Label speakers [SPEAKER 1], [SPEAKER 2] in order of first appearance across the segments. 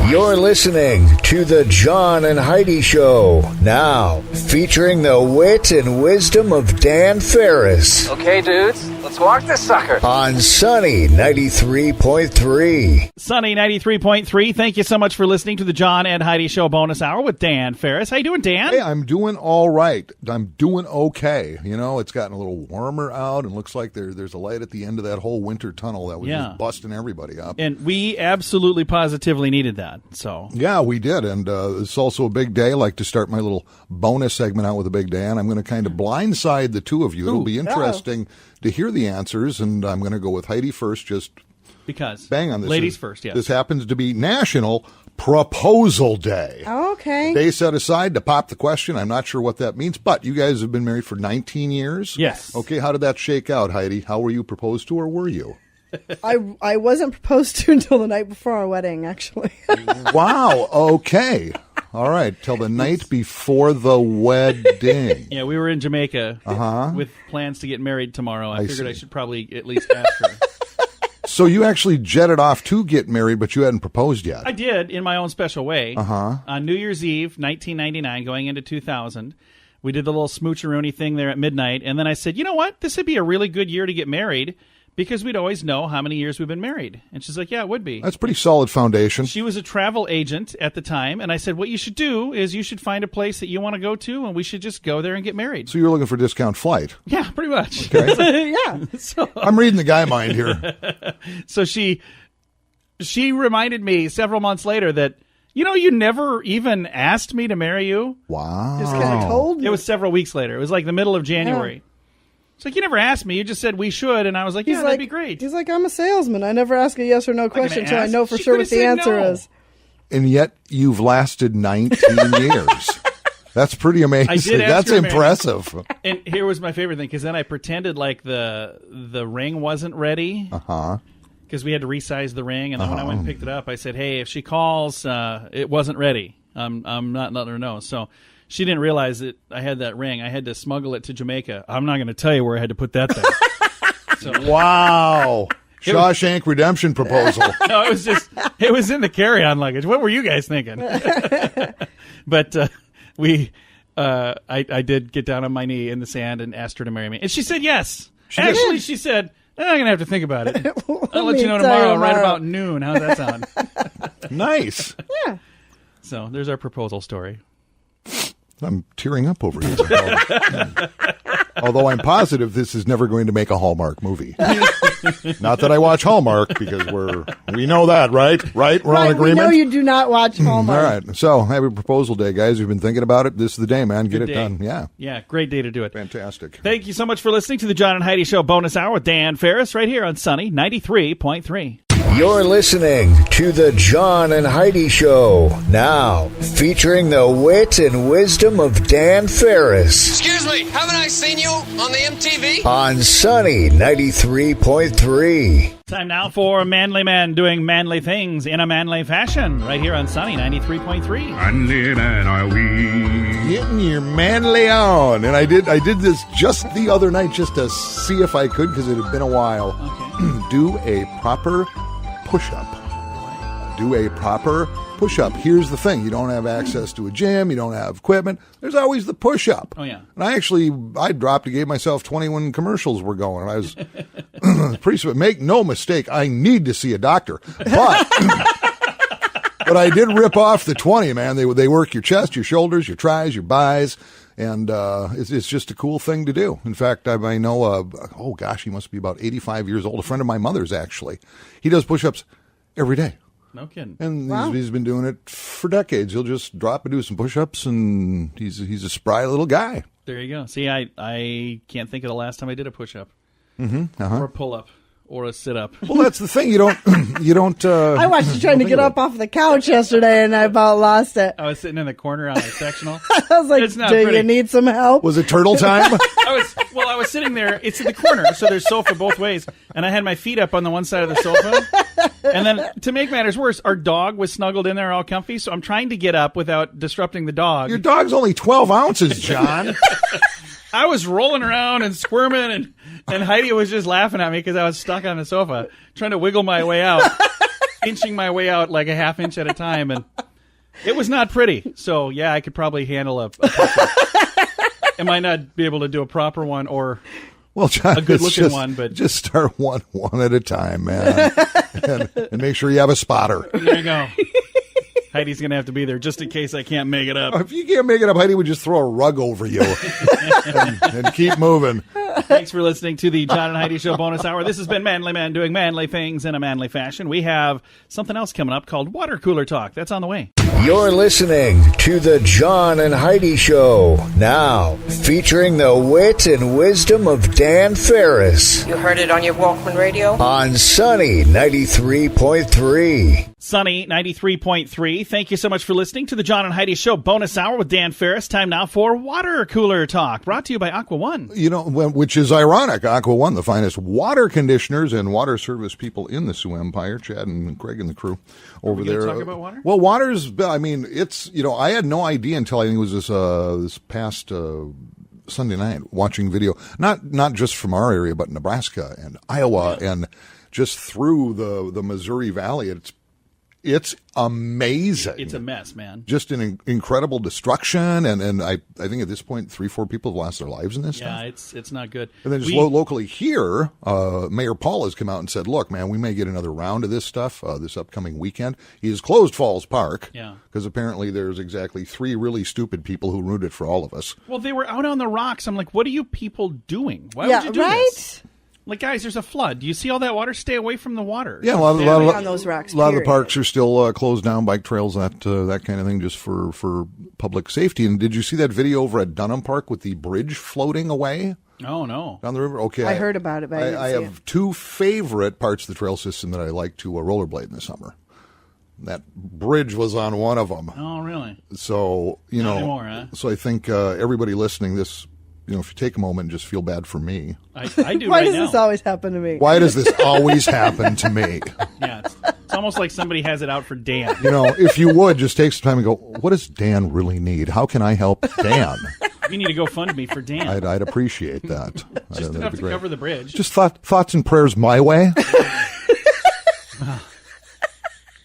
[SPEAKER 1] You're listening to the John and Heidi Show, now featuring the wit and wisdom of Dan Farris.
[SPEAKER 2] Okay, dudes, let's walk this sucker.
[SPEAKER 1] On Sunny 93.3.
[SPEAKER 3] Sunny 93.3. Thank you so much for listening to the John and Heidi Show bonus hour with Dan Farris. How you doing, Dan?
[SPEAKER 4] Hey, I'm doing all right. I'm doing okay. You know, it's gotten a little warmer out, and looks like there's a light at the end of that whole winter tunnel that was just busting everybody up.
[SPEAKER 3] And we absolutely positively needed that. So
[SPEAKER 4] yeah, we did, and it's also a big day. I like to start my little bonus segment out with a big day, and I'm going to kind of blindside the two of you. It'll be interesting to hear the answers, and I'm going to go with Heidi first, just
[SPEAKER 3] because
[SPEAKER 4] bang on this.
[SPEAKER 3] Ladies first, yes.
[SPEAKER 4] This happens to be National Proposal Day.
[SPEAKER 5] Okay.
[SPEAKER 4] Day set aside to pop the question. I'm not sure what that means, but you guys have been married for 19 years.
[SPEAKER 3] Yes.
[SPEAKER 4] Okay, how did that shake out, Heidi? How were you proposed to, or were you?
[SPEAKER 5] I wasn't proposed to until the night before our wedding, actually.
[SPEAKER 4] Wow, okay. All right, till the night before the wedding.
[SPEAKER 3] Yeah, we were in Jamaica with plans to get married tomorrow. I figured I should probably at least ask her.
[SPEAKER 4] So you actually jetted off to get married, but you hadn't proposed yet.
[SPEAKER 3] I did, in my own special way. On New Year's Eve, 1999, going into 2000, we did the little smoocheroonie thing there at midnight, and then I said, you know what? This would be a really good year to get married, because we'd always know how many years we've been married. And she's like, yeah, it would be.
[SPEAKER 4] That's a pretty solid foundation.
[SPEAKER 3] She was a travel agent at the time, and I said, what you should do is you should find a place that you want to go to, and we should just go there and get married.
[SPEAKER 4] So you were looking for a discount flight.
[SPEAKER 3] Yeah, pretty much.
[SPEAKER 4] Okay.
[SPEAKER 5] Yeah.
[SPEAKER 3] So,
[SPEAKER 4] I'm reading the guy mind here.
[SPEAKER 3] so she reminded me several months later that, you know, you never even asked me to marry you.
[SPEAKER 4] Wow.
[SPEAKER 5] Just kind of told me.
[SPEAKER 3] It was several weeks later. It was like the middle of January.
[SPEAKER 5] Yeah.
[SPEAKER 3] It's like, you never asked me. You just said we should, and I was like, yeah, that'd be great.
[SPEAKER 5] He's like, I'm a salesman. I never ask a yes or no question until I know for sure what the answer is.
[SPEAKER 4] And yet you've lasted 19 years. That's pretty amazing.
[SPEAKER 3] I did ask
[SPEAKER 4] That's
[SPEAKER 3] her
[SPEAKER 4] impressive.
[SPEAKER 3] And here was my favorite thing, because then I pretended like the ring wasn't ready. Because we had to resize the ring, and then when I went and picked it up, I said, hey, if she calls, it wasn't ready. I'm not letting her know. So she didn't realize that I had that ring. I had to smuggle it to Jamaica. I'm not going to tell you where I had to put that thing.
[SPEAKER 4] Wow. Shawshank Redemption proposal.
[SPEAKER 3] No, it was in the carry-on luggage. What were you guys thinking? But I did get down on my knee in the sand and asked her to marry me. And she said yes. She said, I'm going to have to think about it. I'll let you know tomorrow, right about noon. How's that sound?
[SPEAKER 4] Nice.
[SPEAKER 5] Yeah.
[SPEAKER 3] So there's our proposal story.
[SPEAKER 4] I'm tearing up over here. Although I'm positive this is never going to make a Hallmark movie. Not that I watch Hallmark, because we know that, right? Right? We're on agreement?
[SPEAKER 5] We know you do not watch Hallmark.
[SPEAKER 4] All right. So, happy proposal day, guys. You've been thinking about it. This is the day, man. Get it done. Yeah.
[SPEAKER 3] Yeah, great day to do it.
[SPEAKER 4] Fantastic.
[SPEAKER 3] Thank you so much for listening to the John and Heidi Show bonus hour with Dan Farris right here on Sunny 93.3.
[SPEAKER 1] You're listening to the John and Heidi Show, now featuring the wit and wisdom of Dan Farris.
[SPEAKER 2] Excuse me, haven't I seen you on the MTV?
[SPEAKER 1] On Sunny 93.3.
[SPEAKER 3] Time now for Manly Man doing manly things in a manly fashion right here on Sunny 93.3.
[SPEAKER 4] Manly man are we. Getting your manly on. And I did this just the other night just to see if I could, because it had been a while. Okay. Do a proper push-up. Here's the thing. You don't have access to a gym. You don't have equipment. There's always the push-up.
[SPEAKER 3] Oh, yeah.
[SPEAKER 4] And I dropped and gave myself 20 when commercials were going. I was pretty, make no mistake, I need to see a doctor. But but I did rip off the 20, man. They work your chest, your shoulders, your tries, your buys. And it's just a cool thing to do. In fact, I know, he must be about 85 years old. A friend of my mother's, actually. He does push-ups every day.
[SPEAKER 3] No kidding.
[SPEAKER 4] And he's been doing it for decades. He'll just drop and do some push-ups, and he's a spry little guy.
[SPEAKER 3] There you go. See, I can't think of the last time I did a push-up. Or a pull-up. Or a sit-up.
[SPEAKER 4] Well, that's the thing. You don't.
[SPEAKER 5] I watched you trying to get up off the couch yesterday, and I about lost it.
[SPEAKER 3] I was sitting in the corner on a sectional.
[SPEAKER 5] I was like, do you need some help?
[SPEAKER 4] Was it turtle time?
[SPEAKER 3] I was sitting there. It's in the corner, so there's sofa both ways. And I had my feet up on the one side of the sofa. And then, to make matters worse, our dog was snuggled in there all comfy, so I'm trying to get up without disrupting the dog.
[SPEAKER 4] Your dog's only 12 ounces, John.
[SPEAKER 3] I was rolling around and squirming, and Heidi was just laughing at me because I was stuck on the sofa trying to wiggle my way out. inching my way out like a half inch at a time, and it was not pretty. So, yeah, I could probably handle a I might not be able to do a proper one or
[SPEAKER 4] John,
[SPEAKER 3] a good-looking one, but
[SPEAKER 4] just start one at a time, man, and make sure you have a spotter.
[SPEAKER 3] There you go. Heidi's going to have to be there just in case I can't make it up.
[SPEAKER 4] If you can't make it up, Heidi would just throw a rug over you and keep moving.
[SPEAKER 3] Thanks for listening to the John and Heidi Show bonus hour. This has been Manly Man doing manly things in a manly fashion. We have something else coming up called Water Cooler Talk. That's on the way.
[SPEAKER 1] You're listening to the John and Heidi Show. Now, featuring the wit and wisdom of Dan Farris.
[SPEAKER 6] You heard it on your Walkman radio?
[SPEAKER 1] On Sunny 93.3.
[SPEAKER 3] Sunny 93.3. Thank you so much for listening to the John and Heidi Show bonus hour with Dan Farris. Time now for Water Cooler Talk, brought to you by Aqua One.
[SPEAKER 4] You know, which is ironic. Aqua One, the finest water conditioners and water service people in the Sioux Empire. Chad and Craig and the crew over there.
[SPEAKER 3] Talk about water?
[SPEAKER 4] Well, water's, I mean, it's, you know, I had no idea until I think it was this past Sunday night watching video, not just from our area, but Nebraska and Iowa and just through the Missouri Valley. It's amazing.
[SPEAKER 3] It's a mess, man.
[SPEAKER 4] Just an incredible destruction, and I think at this point 3-4 people have lost their lives in this stuff.
[SPEAKER 3] Yeah, it's not good.
[SPEAKER 4] And then just locally here, Mayor Paul has come out and said, look, man, we may get another round of this stuff this upcoming weekend. He has closed Falls Park because apparently there's exactly 3 really stupid people who ruined it for all of us.
[SPEAKER 3] Well, they were out on the rocks. I'm like, what are you people doing? Why would you do this? Like, guys, there's a flood. Do you see all that water? Stay away from the water.
[SPEAKER 4] Yeah, a lot
[SPEAKER 5] on those rocks,
[SPEAKER 4] a lot of the parks are still closed down, bike trails, that kind of thing, just for public safety. And did you see that video over at Dunham Park with the bridge floating away?
[SPEAKER 3] Oh, no.
[SPEAKER 4] Down the river? Okay.
[SPEAKER 5] I heard about it, but
[SPEAKER 4] I have 2 favorite parts of the trail system that I like to rollerblade in the summer. That bridge was on one of them.
[SPEAKER 3] Oh, really?
[SPEAKER 4] So,
[SPEAKER 3] Not anymore, huh?
[SPEAKER 4] So I think everybody listening, this, if you take a moment and just feel bad for me.
[SPEAKER 3] I do
[SPEAKER 5] Why
[SPEAKER 3] right
[SPEAKER 5] does
[SPEAKER 3] now.
[SPEAKER 5] this always happen to me?
[SPEAKER 4] Why does this always happen to me?
[SPEAKER 3] Yeah, it's almost like somebody has it out for Dan.
[SPEAKER 4] If you would, just take some time and go, what does Dan really need? How can I help Dan?
[SPEAKER 3] You need to go fund me for Dan.
[SPEAKER 4] I'd appreciate that.
[SPEAKER 3] Just enough to cover the bridge.
[SPEAKER 4] Just thoughts and prayers my way.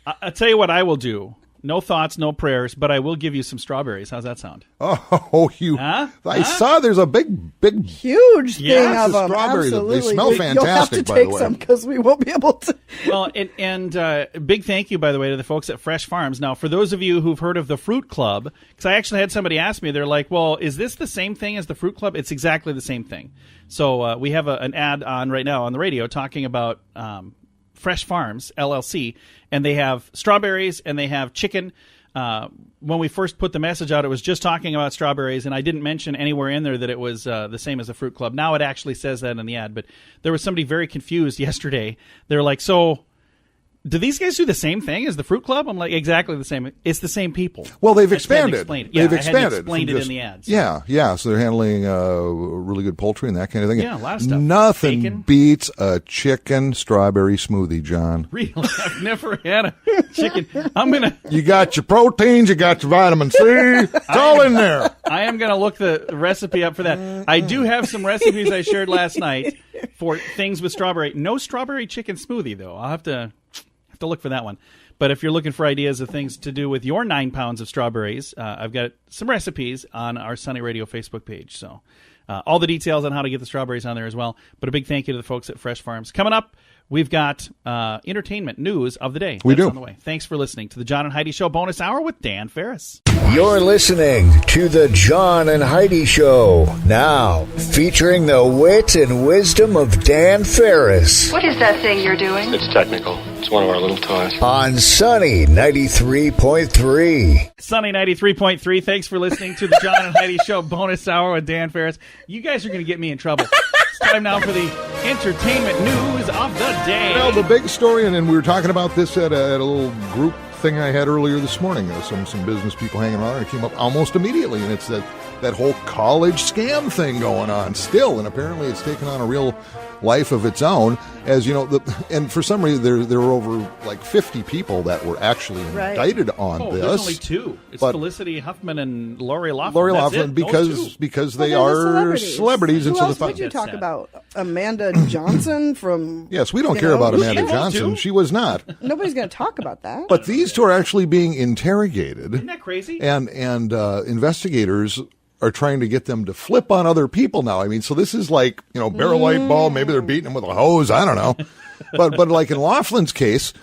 [SPEAKER 3] I'll tell you what I will do. No thoughts, no prayers, but I will give you some strawberries. How's that sound?
[SPEAKER 4] Oh, I saw there's a big
[SPEAKER 5] huge thing of them.
[SPEAKER 4] Strawberries.
[SPEAKER 5] Absolutely.
[SPEAKER 4] They smell fantastic,
[SPEAKER 5] You'll have to
[SPEAKER 4] by the
[SPEAKER 5] take
[SPEAKER 4] way.
[SPEAKER 5] some because we won't be able to.
[SPEAKER 3] Well, and big thank you, by the way, to the folks at Fresh Farms. Now, for those of you who've heard of the Fruit Club, because I actually had somebody ask me, they're like, well, is this the same thing as the Fruit Club? It's exactly the same thing. So we have an ad on right now on the radio talking about Fresh Farms, LLC, and they have strawberries and they have chicken. When we first put the message out, it was just talking about strawberries, and I didn't mention anywhere in there that it was the same as the Fruit Club. Now it actually says that in the ad, but there was somebody very confused yesterday. They were like, so do these guys do the same thing as the Fruit Club? I'm like, exactly the same. It's the same people.
[SPEAKER 4] Well, they've
[SPEAKER 3] I just hadn't
[SPEAKER 4] expanded.
[SPEAKER 3] explained it. Yeah,
[SPEAKER 4] They've
[SPEAKER 3] I
[SPEAKER 4] expanded.
[SPEAKER 3] hadn't explained it in the ads.
[SPEAKER 4] Yeah. So they're handling really good poultry and that kind of thing.
[SPEAKER 3] Yeah, a lot of stuff.
[SPEAKER 4] Nothing
[SPEAKER 3] Bacon.
[SPEAKER 4] beats a chicken strawberry smoothie, John.
[SPEAKER 3] Really? I've never had a chicken.
[SPEAKER 4] You got your proteins, you got your vitamin C. It's all in there.
[SPEAKER 3] I am going to look the recipe up for that. I do have some recipes I shared last night for things with strawberry. No strawberry chicken smoothie, though. I'll have to look for that one. But if you're looking for ideas of things to do with your 9 pounds of strawberries, I've got some recipes on our Sunny Radio Facebook page. So all the details on how to get the strawberries on there as well. But a big thank you to the folks at Fresh Farms. Coming up, we've got entertainment news of the day.
[SPEAKER 4] We do.
[SPEAKER 3] On the way. Thanks for listening to the John and Heidi Show bonus hour with Dan Farris.
[SPEAKER 1] You're listening to the John and Heidi Show. Now, featuring the wit and wisdom of Dan Farris.
[SPEAKER 7] What is that thing you're doing?
[SPEAKER 8] It's technical. It's one of our little toys.
[SPEAKER 1] On Sunny 93.3.
[SPEAKER 3] Sunny 93.3. Thanks for listening to the John and Heidi Show bonus hour with Dan Farris. You guys are going to get me in trouble. It's time now for the entertainment news of the day.
[SPEAKER 4] Well, the big story, and we were talking about this at a little group thing I had earlier this morning. Some business people hanging around, and it came up almost immediately, and it's that whole college scam thing going on still, and apparently it's taken on a real life of its own. As you know, and for some reason there were over like 50 people that were actually indicted on this.
[SPEAKER 3] There's only two. It's Felicity Huffman and Lori Loughlin.
[SPEAKER 4] Lori Loughlin, because they are celebrities.
[SPEAKER 5] Who
[SPEAKER 4] and so
[SPEAKER 5] else would you talk about? Amanda Johnson from...
[SPEAKER 4] Yes, we don't care about Amanda Johnson. She was not.
[SPEAKER 5] Nobody's going to talk about that.
[SPEAKER 4] But these two are actually being interrogated.
[SPEAKER 3] Isn't that crazy?
[SPEAKER 4] And investigators are trying to get them to flip on other people now. I mean, so this is like, barrel light bulb. Maybe they're beating them with a hose. I don't know. But like in Laughlin's case,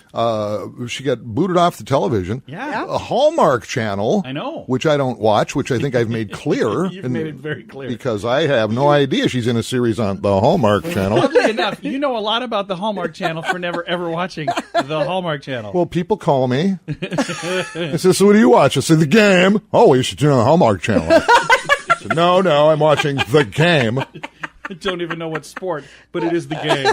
[SPEAKER 4] she got booted off the television.
[SPEAKER 3] Yeah.
[SPEAKER 4] A Hallmark channel.
[SPEAKER 3] I know.
[SPEAKER 4] Which I don't watch, which I think I've made clear.
[SPEAKER 3] You've made it very clear.
[SPEAKER 4] Because I have no idea she's in a series on the Hallmark channel.
[SPEAKER 3] Oddly enough, you know a lot about the Hallmark channel for never ever watching the Hallmark channel.
[SPEAKER 4] Well, people call me. I said, so what do you watch? I said, The Game. Oh, you should turn on the Hallmark channel. I said, no, I'm watching The Game.
[SPEAKER 3] I don't even know what sport, but it is The Game.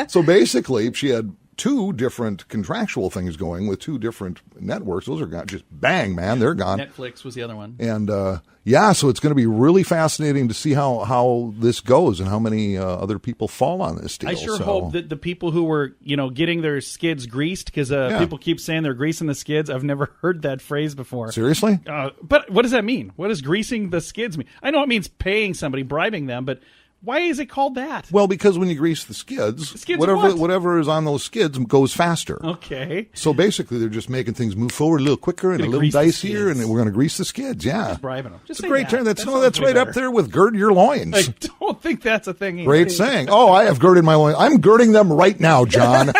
[SPEAKER 4] So basically, she had two different contractual things going with two different networks. Those are gone. Just bang, man, they're gone.
[SPEAKER 3] Netflix was the other one.
[SPEAKER 4] And so it's going to be really fascinating to see how this goes and how many other people fall on this deal.
[SPEAKER 3] I sure hope that the people who were, getting their skids greased, because people keep saying they're greasing the skids. I've never heard that phrase before.
[SPEAKER 4] Seriously?
[SPEAKER 3] But what does that mean? What does greasing the skids mean? I know it means paying somebody, bribing them, but why is it called that?
[SPEAKER 4] Well, because when you grease the skids whatever is on those skids goes faster.
[SPEAKER 3] Okay.
[SPEAKER 4] So basically, they're just making things move forward a little quicker and a little dicier, and we're going to grease the skids. Yeah,
[SPEAKER 3] just bribing them. Just
[SPEAKER 4] it's a great term. That's right up there with gird your loins.
[SPEAKER 3] I don't think that's a thing either.
[SPEAKER 4] Great saying. Oh, I have girded my loins. I'm girding them right now, John.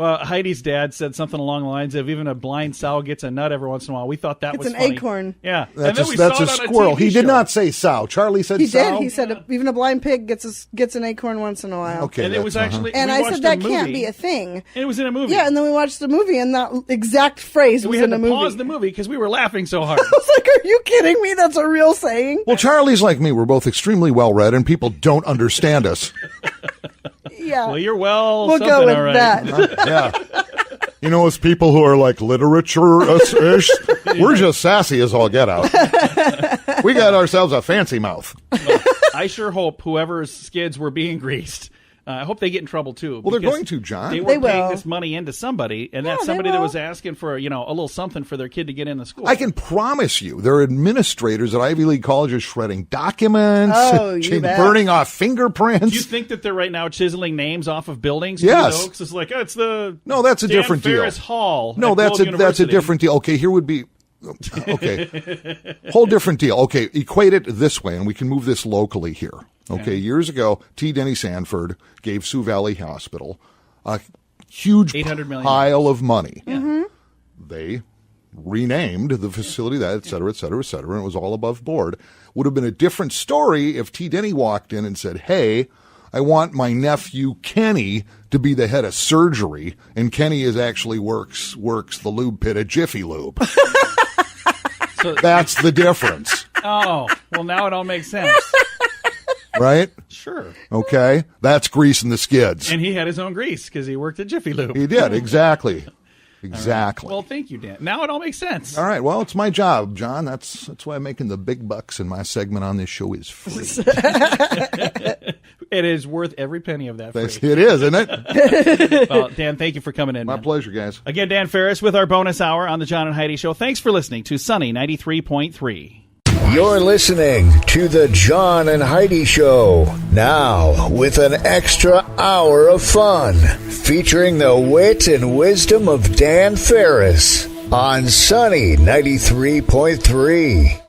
[SPEAKER 3] Heidi's dad said something along the lines of, even a blind sow gets a nut every once in a while. We thought that was funny.
[SPEAKER 5] It's an acorn.
[SPEAKER 3] Yeah.
[SPEAKER 4] That's a squirrel. He did not say sow. Charlie said sow.
[SPEAKER 5] He did. He said even a blind pig gets an acorn once in a while.
[SPEAKER 4] Okay.
[SPEAKER 3] And it was actually...
[SPEAKER 5] And I said that can't be a thing.
[SPEAKER 3] And it was in a movie.
[SPEAKER 5] Yeah, and then we watched the movie, and that exact phrase was in the movie.
[SPEAKER 3] We had to pause the movie because we were laughing so hard.
[SPEAKER 5] I was like, are you kidding me? That's a real saying?
[SPEAKER 4] Well, Charlie's like me. We're both extremely well-read, and people don't understand us.
[SPEAKER 5] Yeah.
[SPEAKER 3] Well, you're
[SPEAKER 5] we'll go with
[SPEAKER 3] right.
[SPEAKER 5] that.
[SPEAKER 4] Yeah. You know, as people who are like literature-ish, we're just sassy as all get out. We got ourselves a fancy mouth.
[SPEAKER 3] Well, I sure hope whoever's skids were being greased, I hope they get in trouble too.
[SPEAKER 4] Well, they're going to, John.
[SPEAKER 3] They were paying this money into somebody, and that's somebody that was asking for, a little something for their kid to get into school.
[SPEAKER 4] I can promise you, there are administrators at Ivy League colleges shredding documents, burning off fingerprints.
[SPEAKER 3] Do you think that they're right now chiseling names off of buildings?
[SPEAKER 4] Yes.
[SPEAKER 3] It's like, it's the
[SPEAKER 4] no, that's a
[SPEAKER 3] Dan
[SPEAKER 4] different
[SPEAKER 3] Farris
[SPEAKER 4] deal.
[SPEAKER 3] Hall.
[SPEAKER 4] No, that's a different deal. Okay, here would be. Okay, whole different deal. Okay, equate it this way, and we can move this locally here. Okay, years ago, T. Denny Sanford gave Sioux Valley Hospital a huge pile of money.
[SPEAKER 3] Yeah. Mm-hmm.
[SPEAKER 4] They renamed the facility that, et cetera, et cetera, et cetera, and it was all above board. Would have been a different story if T. Denny walked in and said, hey, I want my nephew Kenny to be the head of surgery, and Kenny actually works the lube pit at Jiffy Lube. So that's the difference.
[SPEAKER 3] Oh, well, now it all makes sense.
[SPEAKER 4] Right?
[SPEAKER 3] Sure.
[SPEAKER 4] Okay. That's greasing the skids.
[SPEAKER 3] And he had his own grease because he worked at Jiffy Lube.
[SPEAKER 4] He did, exactly. Exactly.
[SPEAKER 3] Well, thank you, Dan. Now it all makes sense.
[SPEAKER 4] All right. Well, it's my job, John. That's why I'm making the big bucks, and my segment on this show is free.
[SPEAKER 3] It is worth every penny of that.
[SPEAKER 4] It is, isn't it?
[SPEAKER 3] Well, Dan, thank you for coming in.
[SPEAKER 4] My pleasure, guys.
[SPEAKER 3] Again, Dan Farris with our bonus hour on the John and Heidi Show. Thanks for listening to Sunny 93.3.
[SPEAKER 1] You're listening to the John and Heidi Show. Now, with an extra hour of fun, featuring the wit and wisdom of Dan Farris on Sunny 93.3.